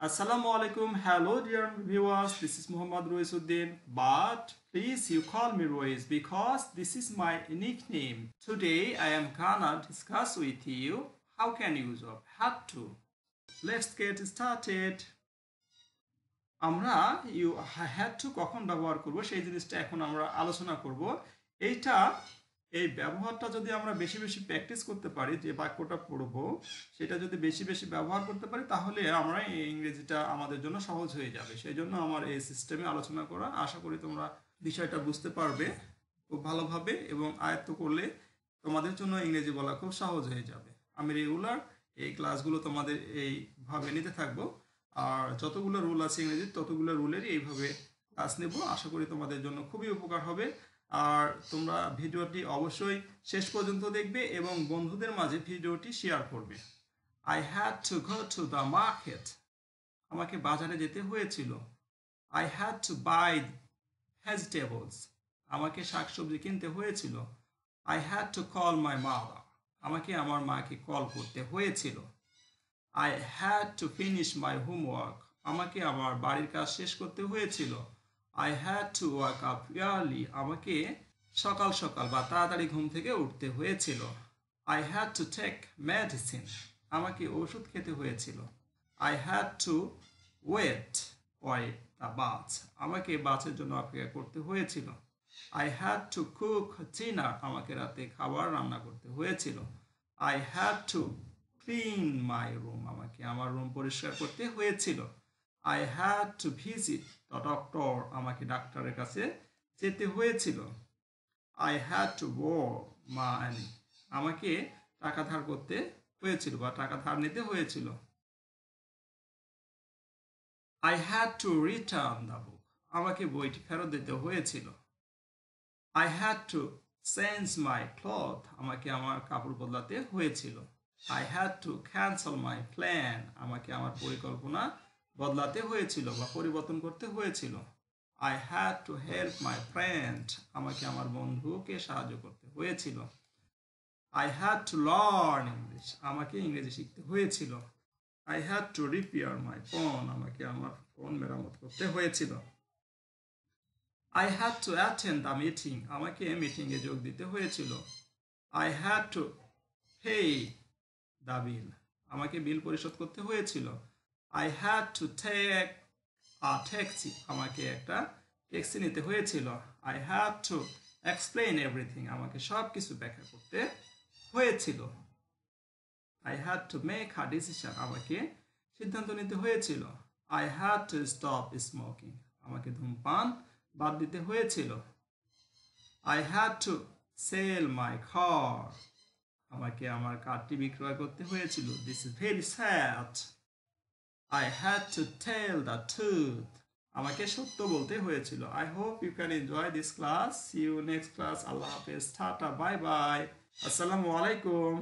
Assalamu alaikum. Hello, dear viewers. This is Muhammad Ruisuddin. But please, you call me Ruiz because this is my nickname. Today, I am gonna discuss with you how can you use of had to. Let's get started. আমরা you had to কখন ব্যবহার করব সেই জিনিসটা এখন আমরা আলোচনা করব। এইটা এই ব্যবহারটা যদি আমরা বেশি বেশি প্র্যাকটিস করতে পারি, যে বাক্যটা পড়ব সেটা যদি বেশি বেশি ব্যবহার করতে পারি, তাহলে আমরা এই ইংরেজিটা আমাদের জন্য সহজ হয়ে যাবে। সেই জন্য আমার এই সিস্টেমে আলোচনা করা। আশা করি তোমরা বিষয়টা বুঝতে পারবে খুব ভালোভাবে এবং আয়ত্ত করলে তোমাদের জন্য ইংরেজি বলা খুব সহজ হয়ে যাবে। আমি রেগুলার এই ক্লাসগুলো তোমাদের এইভাবে নিতে থাকবো, আর যতগুলো রুল আছে ইংরেজির ততগুলো রুলেরই এইভাবে ক্লাস নেব। আশা করি তোমাদের জন্য খুবই উপকার হবে। আর তোমরা ভিডিওটি অবশ্যই শেষ পর্যন্ত দেখবে এবং বন্ধুদের মাঝে ভিডিওটি শেয়ার করবে। I had to go to the market. আমাকে বাজারে যেতে হয়েছিল। I had to buy vegetables. আমাকে শাকসবজি কিনতে হয়েছিল। I had to call my mother. আমাকে আমার মাকে কল করতে হয়েছিল। I had to finish my homework. আমাকে আমার বাড়ির কাজ শেষ করতে হয়েছিল। I had to wake up early. আমাকে সকাল সকাল বা তাড়াতাড়ি ঘুম থেকে উঠতে হয়েছিল। I had to take medicine. আমাকে ওষুধ খেতে হয়েছিল। I had to wait for the bus. আমাকে বাসের জন্য অপেক্ষা করতে হয়েছিল। I had to cook dinner. আমাকে রাতে খাবার রান্না করতে হয়েছিল। I had to clean my room. আমাকে আমার রুম পরিষ্কার করতে হয়েছিল। I had to visit the doctor. আমাকে ডাক্তারের কাছে যেতে হয়েছিল। I had to borrow money. আমাকে টাকা ধার করতে হয়েছিল বা টাকা ধার নিতে হয়েছিল। I had to return the book. আমাকে বইটি ফেরত দিতে হয়েছিল। I had to change my clothes. আমাকে আমার কাপড় বদলাতে হয়েছিল। I had to cancel my plan. আমাকে আমার পরিকল্পনা বদলাতে হয়েছিল বা পরিবর্তন করতে হয়েছিল। I had to help my friend. আমাকে আমার বন্ধুকে সাহায্য করতে হয়েছিল। I had to learn English. আমাকে ইংরেজি শিখতে হয়েছিল। I had to repair my phone. আমাকে আমার ফোন মেরামত করতে হয়েছিল। I had to attend the meeting. আমাকে মিটিংয়ে যোগ দিতে হয়েছিল। I had to pay the bill. আমাকে বিল পরিশোধ করতে হয়েছিল। I had to take a taxi. আমাকে একটা ট্যাক্সি নিতে হয়েছিল। I had to explain everything. আমাকে সব কিছু ব্যাখ্যা করতে হয়েছিল। I had to make a decision. আমাকে সিদ্ধান্ত নিতে হয়েছিল। I had to stop smoking. আমাকে ধূমপান বাদ দিতে হয়েছিল। I had to sell my car. আমাকে আমার কারটি বিক্রয় করতে হয়েছিল। This is very sad. I had to tell the truth. আমাকে সত্য বলতে হয়েছিল। I hope you can enjoy this class. See you next class. আল্লাহ হাফেজ, টাটা, বাই বাই, আসসালামু আলাইকুম।